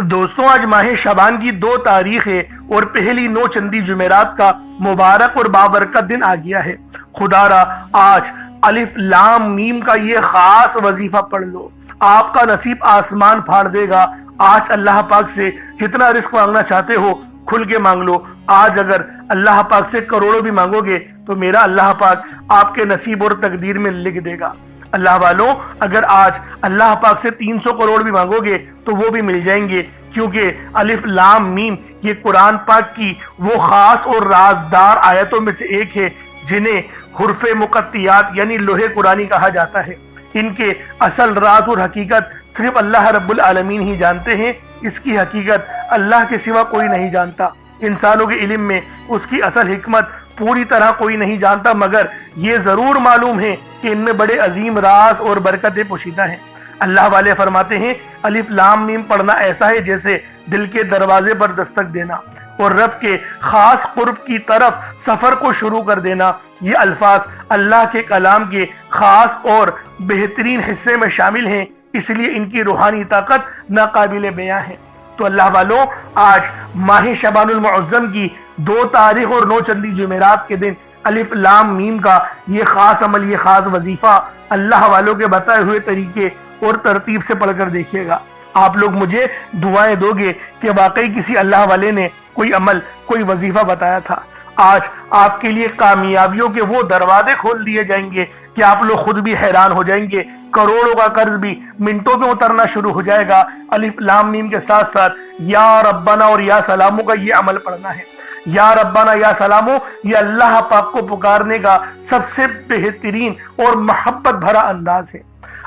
دوستوں آج ماہ شعبان کی 2 تاریخ ہے اور پہلی 9 چندی جمعرات کا مبارک اور بابرکت دن آ گیا ہے۔ خدا را آج الف لام میم کا یہ خاص وظیفہ پڑھ لو، آپ کا نصیب آسمان پھاڑ دے گا۔ آج اللہ پاک سے جتنا رزق مانگنا چاہتے ہو کھل کے مانگ لو۔ آج اگر اللہ پاک سے کروڑوں بھی مانگو گے تو میرا اللہ پاک آپ کے نصیب اور تقدیر میں لکھ دے گا۔ اللہ والوں، اگر آج اللہ پاک سے 300 کروڑ بھی مانگو گے تو وہ بھی مل جائیں گے، کیونکہ الف لام میم یہ قرآن پاک کی وہ خاص اور رازدار آیتوں میں سے ایک ہے جنہیں حروف مقطعات یعنی لوح قرآنی کہا جاتا ہے۔ ان کے اصل راز اور حقیقت صرف اللہ رب العالمین ہی جانتے ہیں۔ اس کی حقیقت اللہ کے سوا کوئی نہیں جانتا۔ انسانوں کے علم میں اس کی اصل حکمت پوری طرح کوئی نہیں جانتا، مگر یہ ضرور معلوم ہے کہ ان میں بڑے عظیم راز اور برکتیں پوشیدہ ہیں۔ اللہ والے فرماتے ہیں الف لام میم پڑھنا ایسا ہے جیسے دل کے دروازے پر دستک دینا اور رب کے خاص قرب کی طرف سفر کو شروع کر دینا۔ یہ الفاظ اللہ کے کلام کے خاص اور بہترین حصے میں شامل ہیں، اس لیے ان کی روحانی طاقت ناقابل بیاں ہے۔ تو اللہ والوں، آج ماہ شعبان المعظم کی 2 تاریخ اور 9 چندی جمعرات کے دن الف لام میم کا یہ خاص عمل، یہ خاص وظیفہ اللہ والوں کے بتائے ہوئے طریقے اور ترتیب سے پڑھ کر دیکھیے گا۔ آپ لوگ مجھے دعائیں دو گے کہ واقعی کسی اللہ والے نے کوئی عمل، کوئی وظیفہ بتایا تھا۔ آج آپ کے لیے کامیابیوں کے وہ دروازے کھول دیے جائیں گے کہ آپ لوگ خود بھی حیران ہو جائیں گے۔ کروڑوں کا قرض بھی منٹوں میں اترنا شروع ہو جائے گا۔ الف لام میم کے ساتھ ساتھ یا ربنا اور یا سلامو کا یہ عمل پڑھنا ہے۔ یا ربنا یا سلامو یہ اللہ پاک کو پکارنے کا سب سے بہترین اور محبت بھرا انداز ہے۔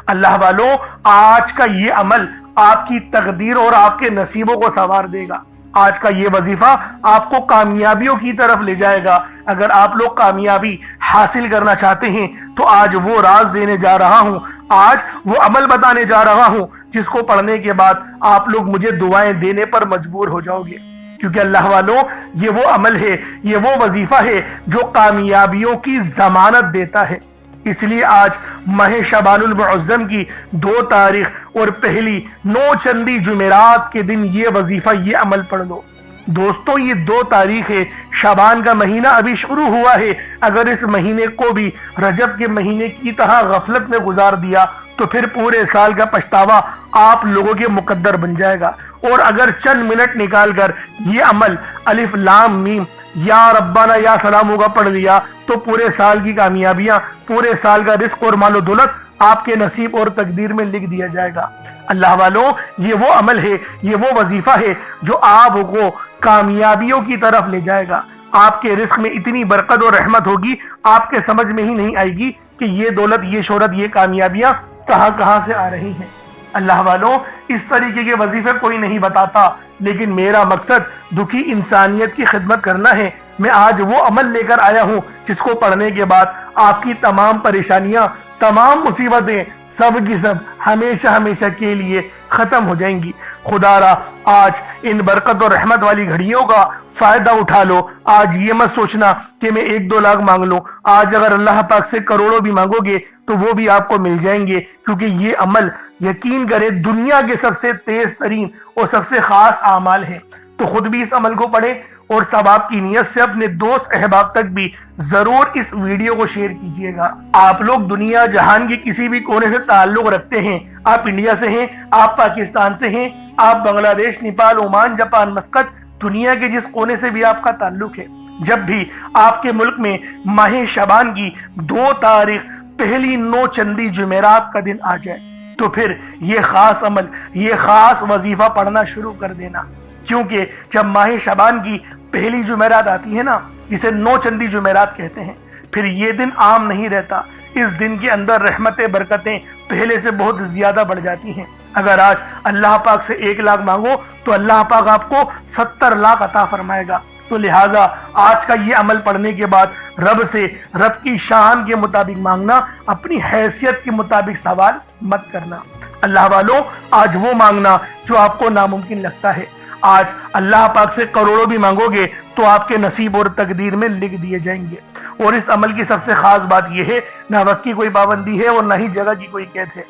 اللہ والوں، آج کا یہ عمل آپ کی تقدیر اور آپ کے نصیبوں کو سنوار دے گا۔ آج کا یہ وظیفہ آپ کو کامیابیوں کی طرف لے جائے گا۔ اگر آپ لوگ کامیابی حاصل کرنا چاہتے ہیں تو آج وہ راز دینے جا رہا ہوں، آج وہ عمل بتانے جا رہا ہوں جس کو پڑھنے کے بعد آپ لوگ مجھے دعائیں دینے پر مجبور ہو جاؤ گے، کیونکہ اللہ والوں یہ وہ عمل ہے، یہ وہ وظیفہ ہے جو کامیابیوں کی ضمانت دیتا ہے۔ اس لیے آج ماہ شعبان المعظم کی 2 تاریخ اور پہلی 9 چندی جمعرات کے دن یہ وظیفہ، یہ عمل پڑھ لو۔ دوستوں یہ 2 تاریخ ہے، شعبان کا مہینہ ابھی شروع ہوا ہے۔ اگر اس مہینے کو بھی رجب کے مہینے کی طرح غفلت میں گزار دیا تو پھر پورے سال کا پچھتاوا آپ لوگوں کے مقدر بن جائے گا۔ اور اگر چند منٹ نکال کر یہ عمل الف لام میم یا ربنا یا سلامو کا پڑھ لیا تو پورے سال کی کامیابیاں، پورے سال کا رزق اور مال و دولت آپ کے نصیب اور تقدیر میں لکھ دیا جائے گا۔ اللہ والوں، یہ وہ عمل ہے، یہ وہ وظیفہ ہے جو آپ کو کامیابیوں کی طرف لے جائے گا۔ آپ کے رزق میں اتنی برکت اور رحمت ہوگی، آپ کے سمجھ میں ہی نہیں آئے گی کہ یہ دولت، یہ شہرت، یہ کامیابیاں کہاں کہاں سے آ رہی ہیں۔ اللہ والوں، اس طریقے کے وظیفے کوئی نہیں بتاتا، لیکن میرا مقصد دکھی انسانیت کی خدمت کرنا ہے۔ میں آج وہ عمل لے کر آیا ہوں جس کو پڑھنے کے بعد آپ کی تمام پریشانیاں، تمام مصیبتیں سب کی سب ہمیشہ ہمیشہ کے لیے ختم ہو جائیں گی۔ خدا را آج ان برکت اور رحمت والی گھڑیوں کا فائدہ اٹھا لو۔ آج یہ مت سوچنا کہ میں 1-2 لاکھ مانگ لوں۔ آج اگر اللہ پاک سے کروڑوں بھی مانگو گے تو وہ بھی آپ کو مل جائیں گے، کیونکہ یہ عمل یقین کرے دنیا کے سب سے تیز ترین اور سب سے خاص اعمال ہے۔ تو خود بھی اس عمل کو پڑھیں اور ثواب کی نیت سے اپنے دوست احباب تک بھی ضرور اس ویڈیو کو شیئر کیجیے گا۔ آپ لوگ دنیا جہان کے کسی بھی کونے سے تعلق رکھتے ہیں، آپ انڈیا سے ہیں، آپ پاکستان سے ہیں، آپ بنگلہ دیش، نیپال، عمان، جاپان، مسقط، دنیا کے جس کونے سے بھی آپ کا تعلق ہے، جب بھی آپ کے ملک میں ماہ شعبان کی 2 تاریخ پہلی 9 چندی جمعرات کا دن آ جائے تو پھر یہ خاص عمل، یہ خاص وظیفہ پڑھنا شروع کر دینا، کیونکہ جب ماہ شعبان کی پہلی جمعرات آتی ہے نا، جسے 9 چندی جمعرات کہتے ہیں، پھر یہ دن عام نہیں رہتا۔ اس دن کے اندر رحمتیں، برکتیں پہلے سے بہت زیادہ بڑھ جاتی ہیں۔ اگر آج اللہ پاک سے 1 لاکھ مانگو تو اللہ پاک آپ کو 70 لاکھ عطا فرمائے گا۔ تو لہٰذا آج کا یہ عمل پڑھنے کے بعد رب سے رب کی شان کے مطابق مانگنا، اپنی حیثیت کے مطابق سوال مت کرنا۔ اللہ والوں، آج وہ مانگنا جو آپ کو ناممکن لگتا ہے۔ آج اللہ پاک سے کروڑوں بھی مانگو گے تو آپ کے نصیب اور تقدیر میں لکھ دیے جائیں گے۔ اور اس عمل کی سب سے خاص بات یہ ہے، نہ وقت کی کوئی پابندی ہے اور نہ ہی جگہ کی کوئی قید ہے۔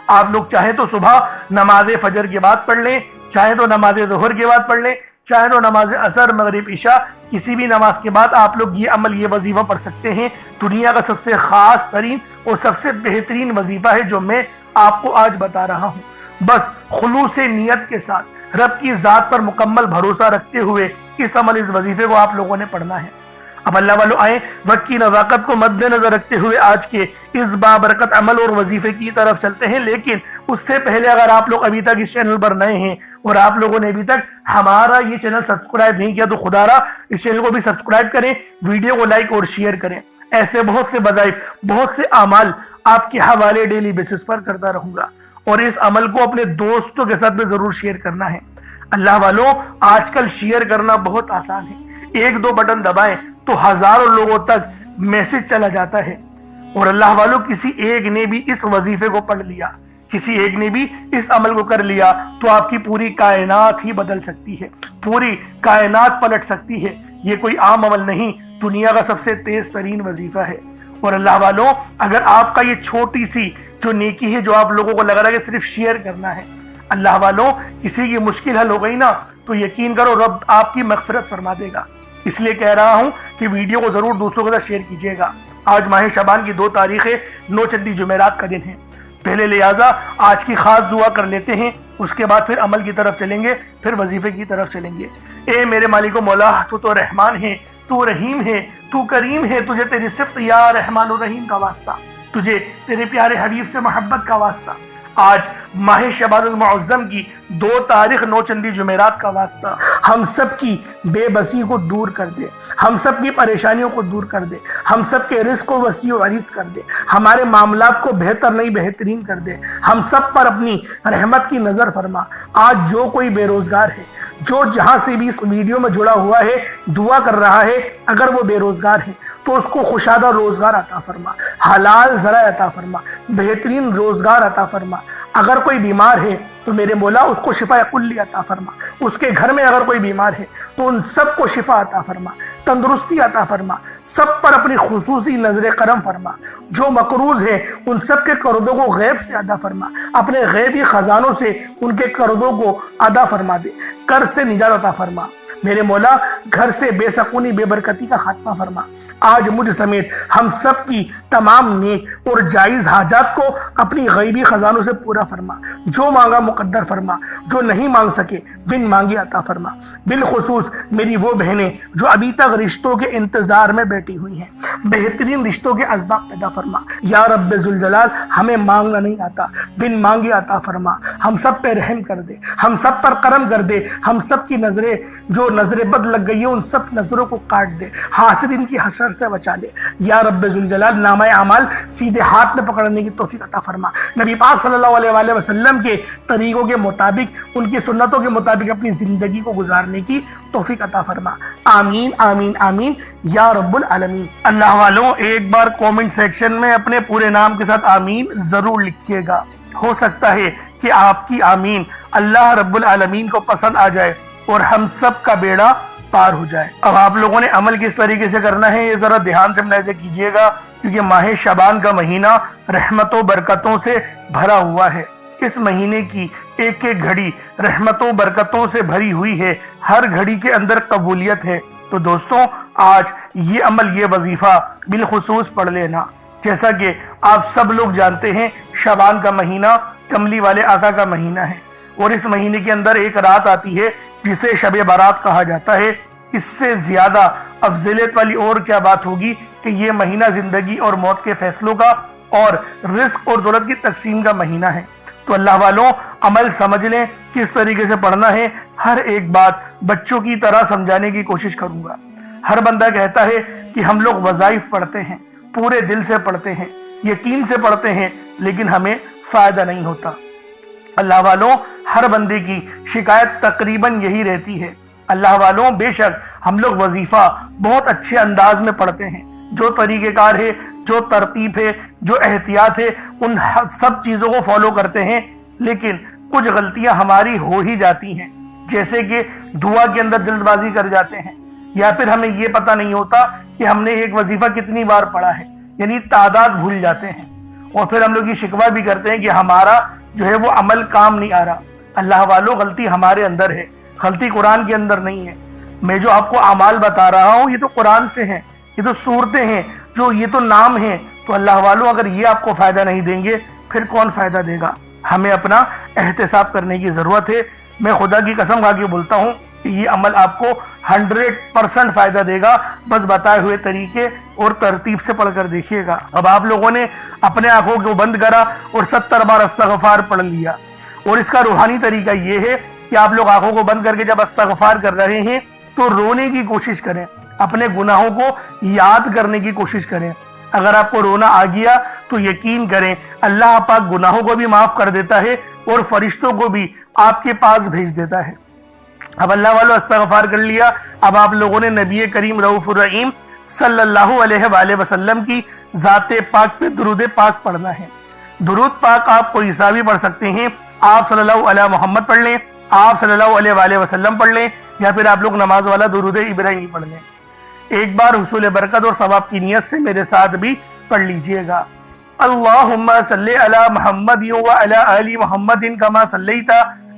آپ لوگ چاہیں تو صبح نماز فجر کے بعد پڑھ لیں चाहे तो नमाज ज़ोहर के बाद पढ़ लें, चाहे तो नमाज असर मगरिब इशा, किसी भी नमाज के बाद आप लोग ये अमल ये वजीफा पढ़ सकते हैं। दुनिया का सबसे खास तरीन और सबसे बेहतरीन वजीफा है जो मैं आपको आज बता रहा हूँ। बस खुलूस नियत के साथ रब की ज़ात पर मुकम्मल भरोसा रखते हुए इस वजीफे को आप लोगों ने पढ़ना है। अब अल्लाह वालों आए वक्त की नज़ाकत को मद्देनजर रखते हुए आज के इस बाबरकत अमल और वजीफे की तरफ चलते हैं। लेकिन उससे पहले अगर आप लोग अभी तक इस चैनल पर नए हैं और आप लोगों ने अभी तक हमारा ये चैनल सब्सक्राइब नहीं किया तो खुदारा इस चैनल को भी सब्सक्राइब करें, वीडियो को लाइक और शेयर करें। ऐसे बहुत से वज़ाइफ, बहुत से अमाल आपके हवाले डेली बेसिस पर करता रहूंगा और इस अमल को अपने दोस्तों के साथ भी जरूर शेयर करना है। अल्लाह वालों आजकल शेयर करना बहुत आसान है, एक दो बटन दबाएं तो हजारों लोगों तक मैसेज चला जाता है। और अल्लाह वालों किसी एक ने भी इस वजीफे को पढ़ लिया, किसी एक ने भी इस अमल को कर लिया तो आपकी पूरी कायनात ही बदल सकती है, पूरी कायनात पलट सकती है। ये कोई आम अमल नहीं, दुनिया का सबसे तेज तरीन वजीफा है। और अल्लाह वालों अगर आपका ये छोटी सी जो नेकी है, जो आप लोगों को लग रहा है कि सिर्फ शेयर करना है, अल्लाह वालों किसी की मुश्किल हल हो गई ना तो यकीन करो रब आपकी मगफिरत फरमा देगा। इसलिए कह रहा हूं कि वीडियो को जरूर दोस्तों के साथ शेयर कीजिएगा। आज माह शबान की 2 तारीख है, 9 चंदी जुमेरात का दिन है। पहले लिहाजा आज की खास दुआ कर लेते हैं, उसके बाद फिर अमल की तरफ चलेंगे, फिर वजीफे की तरफ चलेंगे। ए मेरे मालिक मौला, तू तो रहमान है, तू रहीम है, तू करीम है, तुझे तेरी सिफ्त या रहमान और रहीम का वास्ता, तुझे तेरे प्यारे हबीब से मोहब्बत का वास्ता। आज माह शबानुल मुअज्जम की 2 तारीख 9 चंदी जुमेरात का वास्ता हम सब की बेबसी को दूर कर दे, हम सब की परेशानियों को दूर कर दे, हम सब के रिस्क को वसी व अरीज कर दे, हमारे मामलात को बेहतर नहीं बेहतरीन कर दे, हम सब पर अपनी रहमत की नजर फरमा। आज जो कोई बेरोजगार है, जो जहां से भी इस वीडियो में जुड़ा हुआ है, दुआ कर रहा है, अगर वो बेरोजगार है तो उसको खुशादा रोजगार अता फरमा, हलाल जरा अता फरमा, बेहतरीन रोजगार अता फरमा। अगर कोई बीमार है तो मेरे मौला उसको शिफा कुल्ली अता फरमा, उसके घर में अगर कोई बीमार है तो उन सबको शिफा अता फरमा, तंदुरुस्ती अता फरमा, सब पर अपनी खुसूसी नजर करम फरमा। जो मकरूज है उन सब के कर्जों को गैब से अदा फरमा, अपने गैबी खजानों से उनके कर्जों को अदा फरमा दे, कर्ज से निजात अता फरमा। मेरे मौला घर से बेसकूनी बेबरकती का खात्मा फरमा। आज मुझ समेत हम सब की तमाम नेक और जायज हाजात को अपनी गैबी खजानों से पूरा फरमा। जो मांगा मुकद्दर फरमा, जो नहीं मांग सके बिन मांगे अता फरमा। बिलखुसूस मेरी वो बहनें जो अभी तक रिश्तों के इंतजार में बैठी हुई हैं, बेहतरीन रिश्तों के असबाब पैदा फरमा। या रब्बे जुल जलाल हमें मांगना नहीं आता, बिन मांगे अता फरमा। हम सब पे रहम कर दे, हम सब पर करम कर दे, हम सब की नजरें जो नजरें बद लग गई है उन सब नजरों को काट दे, हासिदीन की हसरत से बचा ले। या रब्बे जुल जलाल नामा अमाल सीधे हाथ में पकड़ने की तौफीक अता फरमा। नबी पाक सल्लल्लाहु अलैहि वसल्लम के तरीकों के मुताबिक, उनकी सुन्नतों के मुताबिक अपनी जिंदगी को गुजारने की तौफीक अता फरमा। आमीन आमीन आमीन या रब्बुल आलमीन। अल्लाह वालों एक बार कमेंट सेक्शन में अपने पूरे नाम के साथ आमीन जरूर लिखिएगा। हो सकता है कि आपकी आमीन अल्लाह रब्बुल आलमीन को पसंद आ जाए और हम सब का बेड़ा पार हो जाए। अब आप लोगों ने अमल किस तरीके से करना है ये जरा ध्यान से मुलाहिजा कीजिएगा, क्योंकि माह शबान का महीना रहमतों बरकतों से भरा हुआ है। इस महीने की एक एक घड़ी रहमतों बरकतों से भरी हुई है, हर घड़ी के अंदर कबूलियत है। तो दोस्तों आज ये अमल ये वजीफा बिलखुसूस पढ़ लेना। जैसा कि आप सब लोग जानते हैं शबान का महीना कमली वाले आका का महीना है और इस महीने के अंदर एक रात आती है जिसे शब बारात कहा जाता है। इससे ज्यादा अफजलियत वाली और क्या बात होगी कि ये महीना जिंदगी और मौत के फैसलों का और रिस्क और दौलत की तकसीम का महीना है। तो अल्लाह वालों अमल समझ लें किस तरीके से पढ़ना है। हर एक बात बच्चों की तरह समझाने की कोशिश करूंगा। हर बंदा कहता है कि हम लोग वज़ाइफ पढ़ते हैं, पूरे दिल से पढ़ते हैं, यकीन से पढ़ते हैं, लेकिन हमें फायदा नहीं होता। अल्लाह वालों हर बंदे की शिकायत तकरीबन यही रहती है। अल्लाह वालों बेशक हम लोग वजीफा बहुत अच्छे अंदाज में पढ़ते हैं, जो तरीक़ेकार है, जो तरतीब है, जो एहतियात है, उन सब चीज़ों को फॉलो करते हैं, लेकिन कुछ गलतियां हमारी हो ही जाती हैं। जैसे कि दुआ के अंदर जल्दबाजी कर जाते हैं, या फिर हमें ये पता नहीं होता कि हमने एक वजीफा कितनी बार पढ़ा है, यानी तादाद भूल जाते हैं। और फिर हम लोग ये शिकवा भी करते हैं कि हमारा जो है वो अमल काम नहीं आ रहा। اللہ والوں غلطی ہمارے اندر ہے، غلطی قرآن کے اندر نہیں ہے۔ میں جو آپ کو اعمال بتا رہا ہوں یہ تو قرآن سے ہیں، یہ تو صورتیں ہیں، جو یہ تو نام ہیں۔ تو اللہ والوں اگر یہ آپ کو فائدہ نہیں دیں گے پھر کون فائدہ دے گا؟ ہمیں اپنا احتساب کرنے کی ضرورت ہے۔ میں خدا کی قسم کھا کے بولتا ہوں کہ یہ عمل آپ کو 100% فائدہ دے گا، بس بتائے ہوئے طریقے اور ترتیب سے پڑھ کر دیکھیے گا۔ اب آپ لوگوں نے اپنے آنکھوں کو بند کرا اور 70 بار استغفار پڑھ لیا، اور اس کا روحانی طریقہ یہ ہے کہ آپ لوگ آنکھوں کو بند کر کے جب استغفار کر رہے ہیں تو رونے کی کوشش کریں، اپنے گناہوں کو یاد کرنے کی کوشش کریں۔ اگر آپ کو رونا آ گیا تو یقین کریں اللہ پاک گناہوں کو بھی معاف کر دیتا ہے اور فرشتوں کو بھی آپ کے پاس بھیج دیتا ہے۔ اب اللہ والو استغفار کر لیا، اب آپ لوگوں نے نبی کریم رؤوف الرحیم صلی اللہ علیہ وآلہ وسلم کی ذات پاک پہ درود پاک پڑھنا ہے۔ درود پاک آپ کوئی حساب بھی پڑھ سکتے ہیں، آپ صلی اللہ علیہ محمد پڑھ لیں، آپ صلی اللہ علیہ وآلہ وسلم پڑھ لیں، یا پھر آپ لوگ نماز والا درود ابراہیمی پڑھ لیں۔ ایک بار حصول برکت اور ثواب کی نیت سے میرے ساتھ بھی پڑھ لیجئے گا۔ اللہم صلی علی محمد وعلی آل محمد کما صلیت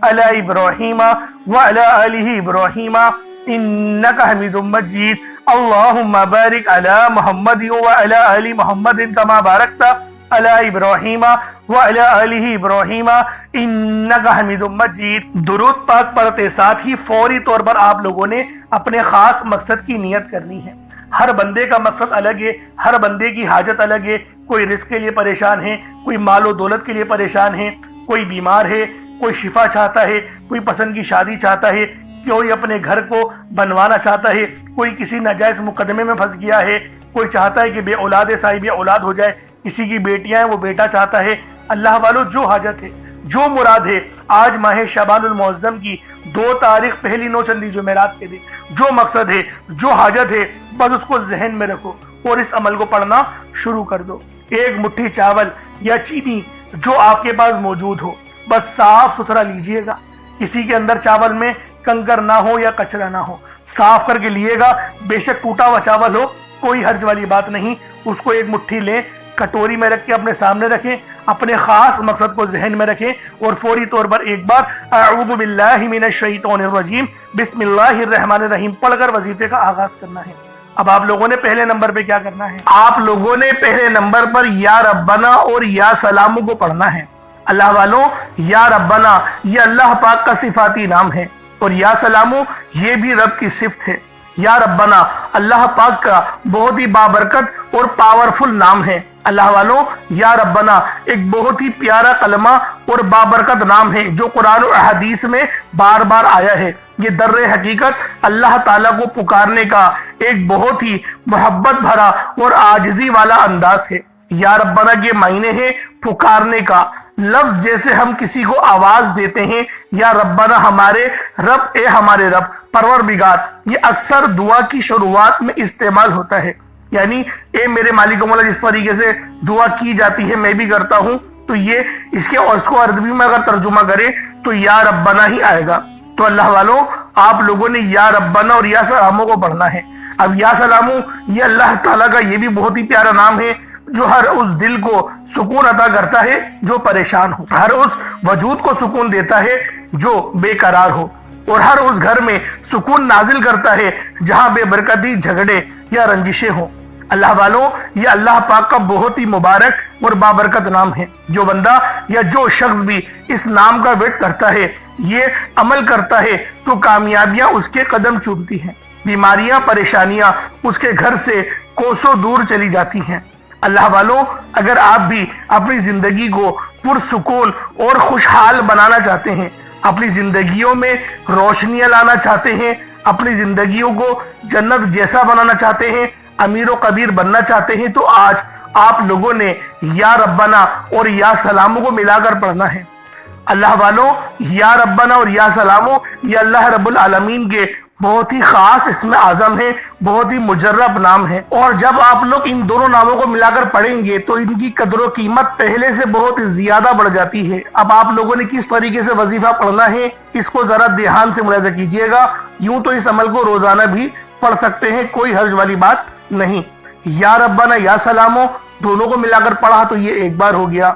علی ابراہیم وعلی آل ابراہیم انک حمید مجید۔ اللہم بارک علی محمد وعلی آل محمد کما بارکت علی ابراہیم وعلی آل ابراہیم انک حمید مجید۔ درود پاک پڑھتے ساتھ ہی فوری طور پر آپ لوگوں نے اپنے خاص مقصد کی نیت کرنی ہے۔ ہر بندے کا مقصد الگ ہے، ہر بندے کی حاجت الگ ہے۔ کوئی رزق کے لیے پریشان ہے، کوئی مال و دولت کے لیے پریشان ہے، کوئی بیمار ہے، کوئی شفا چاہتا ہے، کوئی پسند کی شادی چاہتا ہے، کوئی اپنے گھر کو بنوانا چاہتا ہے، کوئی کسی ناجائز مقدمے میں پھنس گیا ہے، کوئی چاہتا ہے کہ بے اولاد صاحب اولاد ہو جائے، کسی کی بیٹیاں ہیں وہ بیٹا چاہتا ہے۔ اللہ والوں جو حاجت ہے، جو مراد ہے، آج ماہ شعبان المعظم کی 2 تاریخ پہلی نو چندی جمعرات کے دن جو مقصد ہے، جو حاجت ہے، بس اس کو ذہن میں رکھو اور اس عمل کو پڑھنا شروع کر دو۔ ایک مٹھی چاول یا چینی جو آپ کے پاس موجود ہو بس صاف ستھرا لیجئے گا، کسی کے اندر چاول میں کنکر نہ ہو یا کچرا نہ ہو، صاف کر کے لیے گا۔ بے شک ٹوٹا ہوا چاول ہو، کوئی حرج والی بات نہیں، اس کو ایک مٹھی لیں، کٹوری میں رکھ کے اپنے سامنے رکھیں، اپنے خاص مقصد کو ذہن میں رکھیں اور فوری طور پر ایک بار اعوذ باللہ من الشیطان الرجیم بسم اللہ الرحمن الرحیم پڑھ کر وظیفے کا آغاز کرنا ہے۔ اب آپ لوگوں نے پہلے نمبر پہ کیا کرنا ہے؟ آپ لوگوں نے پہلے نمبر پر یا ربنا اور یا سلامو کو پڑھنا ہے۔ اللہ والوں، یا ربنا یہ اللہ پاک کا صفاتی نام ہے اور یا سلامو یہ بھی رب کی صفت ہے۔ یا ربنا اللہ پاک کا بہت ہی بابرکت اور پاورفل نام ہے۔ اللہ والوں، یا ربنا ایک بہت ہی پیارا کلمہ اور بابرکت نام ہے جو قرآن و حدیث میں بار بار آیا ہے۔ یہ در حقیقت اللہ تعالیٰ کو پکارنے کا ایک بہت ہی محبت بھرا اور عاجزی والا انداز ہے۔ یا ربنا کے معنی ہے پکارنے کا لفظ، جیسے ہم کسی کو آواز دیتے ہیں یا ربنا ہمارے رب، اے ہمارے رب، پروردگار، یہ اکثر دعا کی شروعات میں استعمال ہوتا ہے۔ یعنی اے میرے مالک و مولا، جس طریقے سے دعا کی جاتی ہے میں بھی کرتا ہوں، تو یہ اس کو عربی میں اگر ترجمہ کرے تو یا ربنا ہی آئے گا۔ تو اللہ والوں، آپ لوگوں نے یا ربنا اور یا سلامو کو پڑھنا ہے۔ اب یا سلامو یہ اللہ تعالیٰ کا یہ بھی بہت ہی پیارا نام ہے جو ہر اس دل کو سکون عطا کرتا ہے جو پریشان ہو، ہر اس وجود کو سکون دیتا ہے جو بے قرار ہو، اور ہر اس گھر میں سکون نازل کرتا ہے جہاں بے برکتی، جھگڑے یا رنجشیں ہوں۔ اللہ والوں، یہ اللہ پاک کا بہت ہی مبارک اور بابرکت نام ہے۔ جو بندہ یا جو شخص بھی اس نام کا ورد کرتا ہے، یہ عمل کرتا ہے، تو کامیابیاں اس کے قدم چومتی ہیں، بیماریاں، پریشانیاں اس کے گھر سے کوسوں دور چلی جاتی ہیں۔ اللہ والوں، اگر آپ بھی اپنی زندگی کو پرسکون اور خوشحال بنانا چاہتے ہیں، اپنی زندگیوں میں روشنیاں لانا چاہتے ہیں، اپنی زندگیوں کو جنت جیسا بنانا چاہتے ہیں، امیر و کبیر بننا چاہتے ہیں، تو آج آپ لوگوں نے یا ربنا اور یا سلامو کو ملا کر پڑھنا ہے۔ اللہ والوں، یا ربنا اور یا سلامو یہ اللہ رب العالمین کے بہت ہی خاص اسم اعظم ہے، بہت ہی مجرب نام ہے، اور جب آپ لوگ ان دونوں ناموں کو ملا کر پڑھیں گے تو ان کی قدر و قیمت پہلے سے بہت زیادہ بڑھ جاتی ہے۔ اب آپ لوگوں نے کس طریقے سے وظیفہ پڑھنا ہے اس کو ذرا دھیان سے ملاحظہ کیجئے گا۔ یوں تو اس عمل کو روزانہ بھی پڑھ سکتے ہیں، کوئی حرج والی بات نہیں۔ یا ربنا یا سلامو دونوں کو ملا کر پڑھا تو یہ ایک بار ہو گیا۔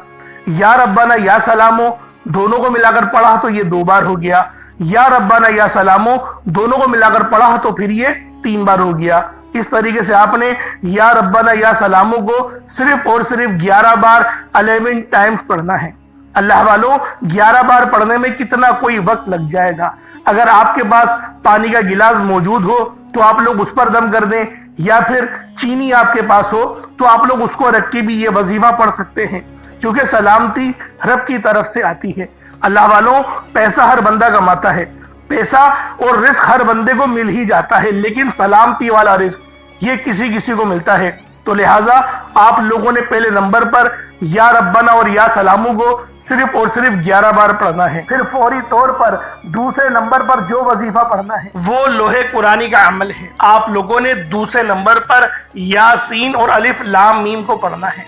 یا ربنا یا سلامو दोनों को मिलाकर पढ़ा तो ये 2 बार हो गया। या रब्बाना या सलामो दोनों को मिलाकर पढ़ा तो फिर ये 3 बार हो गया। इस तरीके से आपने या रब्बाना या सलामो को सिर्फ और सिर्फ 11 बार 11 टाइम्स पढ़ना है। अल्लाह वालों, 11 बार पढ़ने में कितना कोई वक्त लग जाएगा। अगर आपके पास पानी का गिलास मौजूद हो तो आप लोग उस पर दम कर दें, या फिर चीनी आपके पास हो तो आप लोग उसको रख के भी ये वजीफा पढ़ सकते हैं, क्योंकि सलामती रब की तरफ से आती है। अल्लाह वालों, पैसा हर बंदा कमाता है, पैसा और रिस्क हर बंदे को मिल ही जाता है, लेकिन सलामती वाला रिस्क ये किसी किसी को मिलता है। तो लिहाजा आप लोगों ने पहले नंबर पर या रब्बाना और या सलामू को सिर्फ और सिर्फ 11 बार पढ़ना है। फिर फौरी तौर पर दूसरे नंबर पर जो वजीफा पढ़ना है वो लोहे कुरानी का अमल है। आप लोगों ने दूसरे नंबर पर यासीन और अलिफ लाम मीम को पढ़ना है।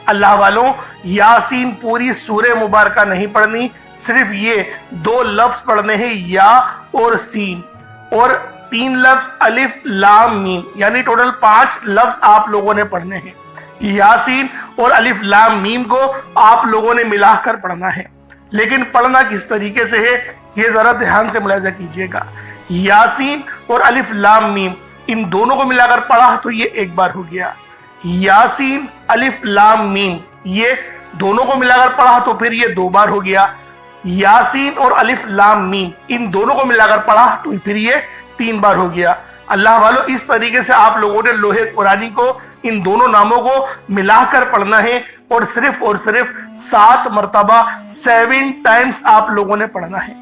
अल्लाह वालों, यासीन पूरी सूरह मुबारका नहीं पढ़नी, सिर्फ ये 2 लफ्ज पढ़ने हैं, या और सीन, और 3 लफ्ज अलिफ लाम मीम, यानी टोटल 5 लफ्ज आप लोगों ने पढ़ने हैं। यासीन और अलिफ लाम मीम को आप लोगों ने मिलाकर पढ़ना है, लेकिन पढ़ना किस तरीके से है ये जरा ध्यान से मुलाहिजा कीजिएगा। यासीन और अलिफ लाम मीम इन दोनों को मिलाकर पढ़ा तो ये 1 बार हो गया। यासीन अलिफ लाम मीम ये दोनों को मिलाकर पढ़ा तो फिर ये 2 बार हो गया। यासीन और अलिफ लाम मीम इन दोनों को मिलाकर पढ़ा तो फिर ये 3 बार हो गया। अल्लाह वालों, इस तरीके से आप लोगों ने लोहे कुरानी को इन दोनों नामों को मिलाकर पढ़ना है, और सिर्फ 7 मरतबा 7 टाइम्स आप लोगों ने पढ़ना है।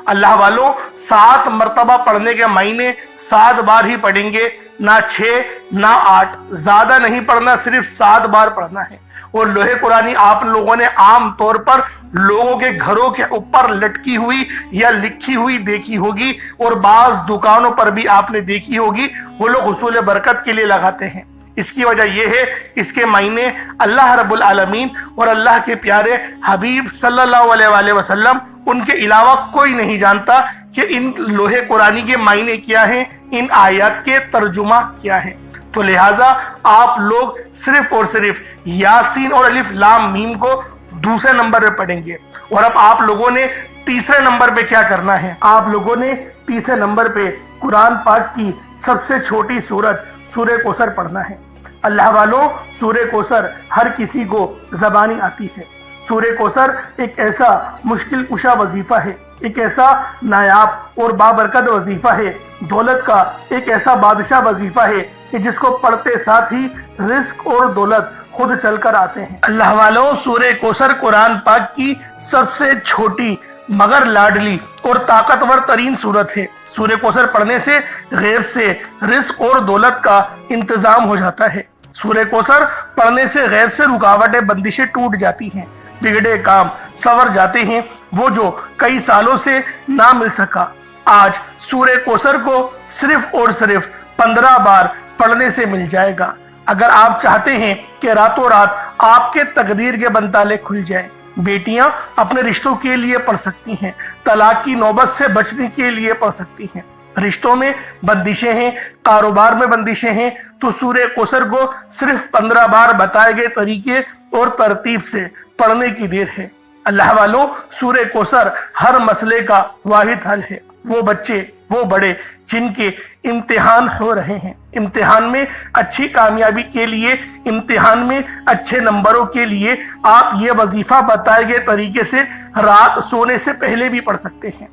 अल्लाह वालों, 7 मरतबा पढ़ने के मायने 7 बार ही पढ़ेंगे, ना 6 ना 8, ज्यादा नहीं पढ़ना, सिर्फ 7 बार पढ़ना है। और लोहे कुरानी आप लोगों ने आम तौर पर लोगों के घरों के ऊपर लटकी हुई या लिखी हुई देखी होगी, और बाज दुकानों पर भी आपने देखी होगी, वो लोग हुसूल बरकत के लिए लगाते हैं। इसकी वजह यह है, इसके मायने अल्लाह रब्बुल आलमीन और अल्लाह के प्यारे हबीब सल्लल्लाहु अलैहि वसल्लम उनके अलावा कोई नहीं जानता कि इन लोहे कुरानी के मायने क्या हैं, इन आयत के तर्जुमा क्या हैं। तो लिहाजा आप लोग सिर्फ और सिर्फ यासीन और अलिफ लाम मीम को दूसरे नंबर पे पढ़ेंगे। और अब आप लोगों ने तीसरे नंबर पे क्या करना है, आप लोगों ने तीसरे नंबर पे कुरान पाक की सबसे छोटी सूरत सूरह कौसर पढ़ना है। अल्लाह वालों, सूरह कौसर हर किसी को ज़बानी आती है। सूरह कौसर एक ऐसा मुश्किल कुशा वजीफा है, एक ऐसा नायाब और बाबरकत वजीफा है, दौलत का एक ऐसा बादशाह वजीफा है कि जिसको पढ़ते साथ ही रिस्क और दौलत खुद चलकर आते हैं। अल्लाह वालों, सूरह कौसर कुरान पाक की सबसे छोटी मगर लाडली और ताकतवर तरीन सूरत है। सूरह कौसर पढ़ने से गैब से रिस्क और दौलत का इंतजाम हो जाता है। सूरह कौसर पढ़ने से गैब से रुकावटें बंदिशें टूट जाती हैं, बिगड़े काम सवर जाते हैं, वो जो कई सालों से ना मिल सका आज सूरह कौसर को सिर्फ और सिर्फ 15 बार पढ़ने से मिल जाएगा। अगर आप चाहते हैं कि रातों रात आपके तकदीर के बंताले खुल जाए, बेटियां अपने रिश्तों के लिए पढ़ सकती हैं, तलाक की नौबत से बचने के लिए पढ़ सकती हैं, रिश्तों में बंदिशें हैं, कारोबार में बंदिशें हैं, तो सूरह कौसर को सिर्फ 15 बार बताए गए तरीके और तरतीब से पढ़ने की देर है। अल्लाह वालों, सूरह कौसर हर मसले का वाहिद हल है। वो बच्चे, वो बड़े जिनके इम्तिहान हो रहे हैं, इम्तिहान में अच्छी कामयाबी के लिए, इम्तिहान में अच्छे नंबरों के लिए आप ये वजीफा बताए गए तरीके से रात सोने से पहले भी पढ़ सकते हैं।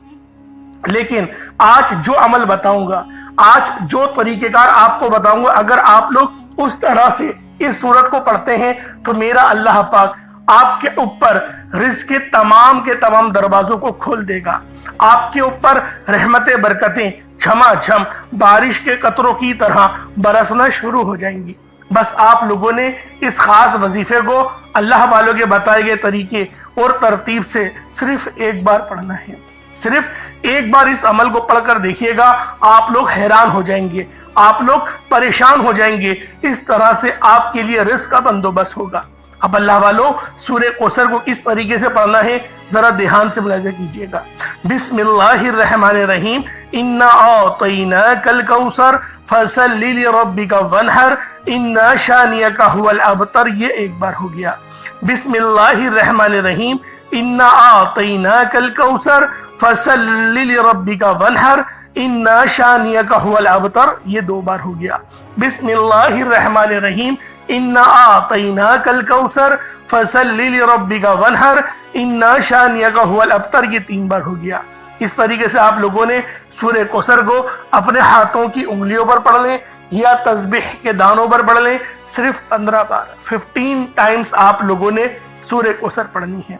लेकिन आज जो अमल बताऊंगा, आज जो तरीकेकार आपको बताऊंगा, अगर आप लोग उस तरह से इस सूरत को पढ़ते हैं तो मेरा अल्लाह पाक आपके ऊपर रिज़्क़ के तमाम दरवाजों को खोल देगा। आपके ऊपर रहमतें बरकतें झमाझम बारिश के कतरों की तरह बरसना शुरू हो जाएंगी। बस आप लोगों ने इस खास वजीफे को अल्लाह वालों के बताए गए तरीके और तरतीब से सिर्फ एक बार पढ़ना है। सिर्फ एक बार इस अमल को पढ़कर देखिएगा, आप लोग हैरान हो जाएंगे, आप लोग परेशान हो जाएंगे। इस तरह से आपके लिए रिज़्क़ का बंदोबस्त होगा। अब अल्लाह वालों, सूरह कौसर को किस तरीके से पढ़ना है जरा ध्यान से मुलाहिजा कीजिएगा। बिस्मिल्लाहिर्रहमानिर्रहीम, इन्ना अअतैनाकल कौसर फसल्लि लिरब्बिका वनहर इन्ना शानियका हुवल अबतर। ये एक बार हो गया। बिस्मिल्लाहिर्रहमानिर्रहीम, इन्ना आतैनाकल कौसर फसल्लि लिरब्बिका वनहर इन्ना शानियका हुवल अबतर, ये 2 बार हो गया। बिस्मिल्लाहिर रहमानिर रहीम, इन्ना आतैनाकल कौसर फसल्लि लिरब्बिका वनहर इन्ना शानियका हुवल अबतर, ये 3 बार हो गया। इस तरीके से आप लोगों ने सूरह कौसर को अपने हाथों की उंगलियों पर पढ़ लें या तस्बीह के दानों पर पढ़ लें। सिर्फ 15 बार 15 टाइम्स आप लोगों ने सूरह कौसर पढ़नी है।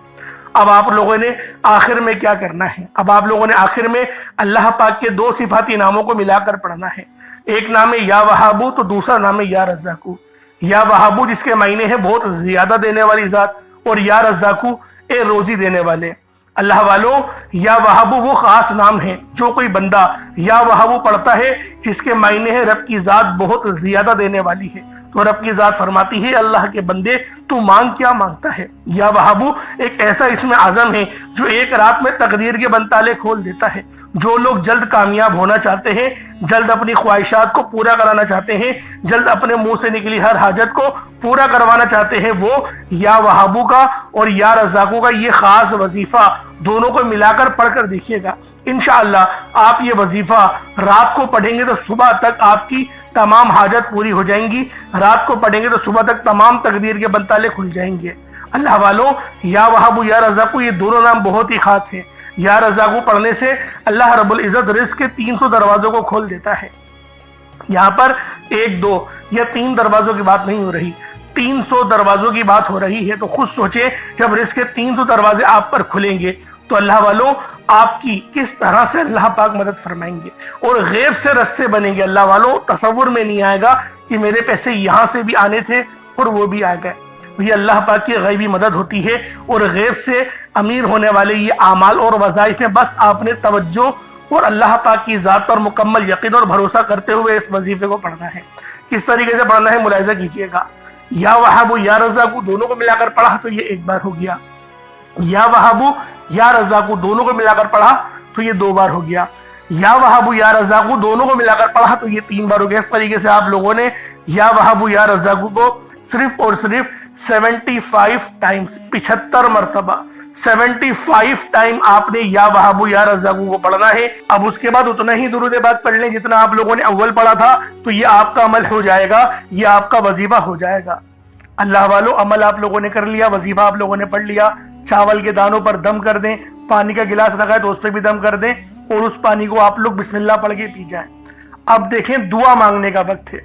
अब आप लोगों ने आखिर में क्या करना है? अब आप लोगों ने आखिर में अल्लाह पाक के 2 सिफाती नामों को मिलाकर पढ़ना है। एक नाम है या वहाबू, तो दूसरा नाम है या रज़्ज़ाकू। या वहाबू जिसके मायने हैं बहुत ज्यादा देने वाली जात, और या रज़्ज़ाकू ए रोजी देने वाले। अल्लाह वालों, या वहाबू वो खास नाम है। जो कोई बंदा या वहाबू पढ़ता है जिसके मायने है रब की जात बहुत ज्यादा देने वाली है, तो रब की जात फरमाती है अल्लाह के बंदे तू मांग क्या मांगता है। या वहाबू एक ऐसा इसमें आजम है जो एक रात में तकदीर के बंताले खोल देता है। जो लोग जल्द कामयाब होना चाहते हैं, जल्द अपनी ख्वाहिशात को पूरा कराना चाहते हैं, जल्द अपने मुंह से निकली हर हाजत को पूरा करवाना चाहते हैं, वो या वहाबू का और या रज़्ज़ाकू का ये खास वजीफा दोनों को मिलाकर पढ़कर देखिएगा। इंशाअल्लाह आप ये वजीफा रात को पढ़ेंगे तो सुबह तक आपकी तमाम हाजत पूरी हो जाएंगी। रात को पढ़ेंगे तो सुबह तक तमाम तकदीर के बंताले खुल जाएंगे। अल्लाह वालों, या वहाबू या रज़्ज़ाकू ये दोनों नाम बहुत ही खास हैं। या रज़्ज़ाकू पढ़ने से अल्लाह रब्बुल इज़्ज़त रिज़्क़ के 300 दरवाजों को खोल देता है। यहाँ पर 1, 2 या 3 दरवाजों की बात नहीं हो रही, 300 दरवाजों की बात हो रही है। तो खुद सोचे जब रिज़्क़ के 300 दरवाजे आप पर खुलेंगे तो अल्लाह वालों आपकी किस तरह से अल्लाह पाक मदद फरमाएंगे और गैब से रास्ते बनेंगे। अल्लाह वालों तसव्वुर में नहीं आएगा कि मेरे पैसे यहाँ से भी आने थे और वो भी आ गए। ये अल्लाह पाक की गैबी मदद होती है और गैब से अमीर होने वाले ये आमाल और वज़ाइफ हैं। बस आपने तवज्जो और अल्लाह पाक की ज़ात पर मुकम्मल यकीन और भरोसा करते हुए इस वजीफे को पढ़ना है। किस तरीके से पढ़ना है मुलाहिज़ा कीजिएगा। या वहाबू या रज़्ज़ाकू दोनों को मिलाकर पढ़ा तो ये 1 बार हो गया। या वहाबू या रज़्ज़ाकू दोनों को मिलाकर पढ़ा तो ये 2 बार हो गया। या वहाबू या रज़्ज़ाकू दोनों को मिलाकर पढ़ा तो ये 3 बार हो गया। इस तरीके से आप लोगों ने या वहाबू या रज़्ज़ाकू को सिर्फ और सिर्फ 75 टाइम्स 75 मरतबा 75 टाइम आपने या वहाबू या रज़्ज़ाकू को पढ़ना है। अब उसके बाद उतना ही दुरूद पाक पढ़ लें जितना आप लोगों ने अव्वल पढ़ा था, तो ये आपका अमल हो जाएगा, ये आपका वजीफा हो जाएगा। अल्लाह वालों अमल आप लोगों ने कर लिया, वजीफा आप लोगों ने पढ़ लिया। चावल के दानों पर दम कर दें, पानी का गिलास रखा है तो उस पर भी दम कर दें और उस पानी को आप लोग बिस्मिल्लाह पढ़ के पी जाएं। अब देखें दुआ मांगने का वक्त है।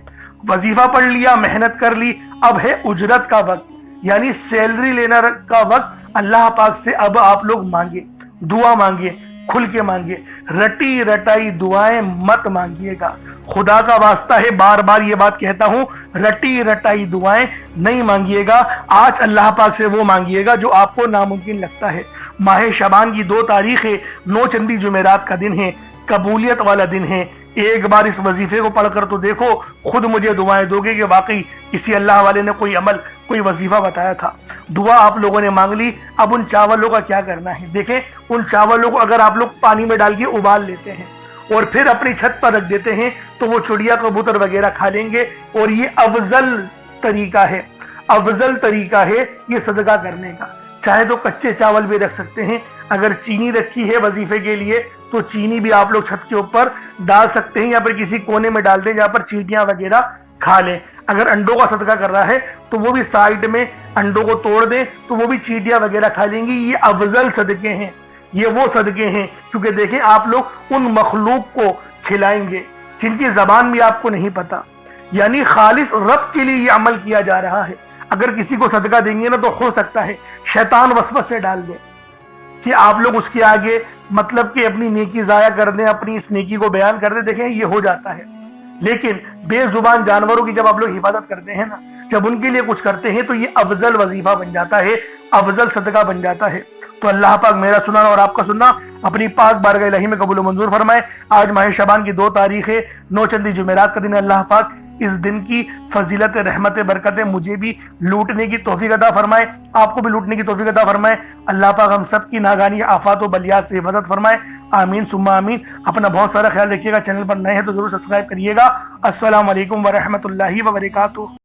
वजीफा पढ़ लिया, मेहनत कर ली, अब है उजरत का वक्त, यानी सैलरी लेना का वक्त। अल्लाह पाक से अब आप लोग मांगे, दुआ मांगे, खुल के मांगे, रटी रटाई दुआएं मत मांगिएगा। खुदा का वास्ता है, बार बार ये बात कहता हूं, रटी रटाई दुआएं नहीं मांगिएगा। आज अल्लाह पाक से वो मांगिएगा जो आपको नामुमकिन लगता है। माह शबान की 2 तारीख है, 9 चंदी जुमेरात का दिन है, कबूलियत वाला दिन है। एक बार इस वजीफे को पढ़कर तो देखो, खुद मुझे दुआएं दोगे कि वाकई किसी अल्लाह वाले ने कोई अमल कोई वजीफा बताया था। दुआ आप लोगों ने मांग ली। अब उन चावलों का क्या करना है देखें। उन चावलों को अगर आप लोग पानी में डाल के उबाल लेते हैं और फिर अपनी छत पर रख देते हैं तो वो चिड़िया कबूतर वगैरह खा लेंगे। और ये अफजल तरीका है, अफजल तरीका है ये सदका करने का। चाहे तो कच्चे चावल भी रख सकते हैं, अगर चीनी रखी है वजीफे के लिए तो चीनी भी आप लोग छत के ऊपर डाल सकते हैं या फिर किसी कोने में डाल दें जहाँ पर चींटियां वगैरह खा लें। अगर अंडों का सदका कर रहा है तो वो भी साइड में अंडों को तोड़ दें तो वो भी चींटियां वगैरह खा लेंगी। ये अफजल सदके हैं, ये वो सदके हैं क्योंकि देखें आप लोग उन मखलूक को खिलाएंगे जिनकी जबान भी आपको नहीं पता, यानी खालिस रब के लिए ये अमल किया जा रहा है। अगर किसी को सदका देंगे ना तो हो सकता है शैतान वसवसे डाल दे कि आप लोग उसके आगे मतलब कि अपनी नेकी जाया कर दें, अपनी इस नेकी को बयान कर दें। देखें ये हो जाता है, लेकिन बेजुबान जानवरों की जब आप लोग हिफाजत करते हैं ना, जब उनके लिए कुछ करते हैं तो ये अफजल वजीफा बन जाता है, अफजल सदका बन जाता है। तो अल्लाह पाक मेरा सुनना और आपका सुनना अपनी पाक बारगाह इलाही में कबूल मंजूर फरमाए। आज माह शबान की 2 तारीख है, 9 चंदी जुमेरात का दिन। अल्लाह पाक इस दिन की फजीलत रहमत बरकतें मुझे भी लूटने की तौफीक अता फरमाए, आपको भी लूटने की तौफीक अता फरमाए। अल्लाह पाक हम सब की नागानी आफात व बलियात से हिफाजत फरमाए। आमीन सुम्मा आमीन। अपना बहुत सारा ख्याल रखिएगा। चैनल पर नए हैं तो जरूर सब्सक्राइब करिएगा। अस्सलाम वालेकुम व रहमतुल्लाहि व बरकातुहू।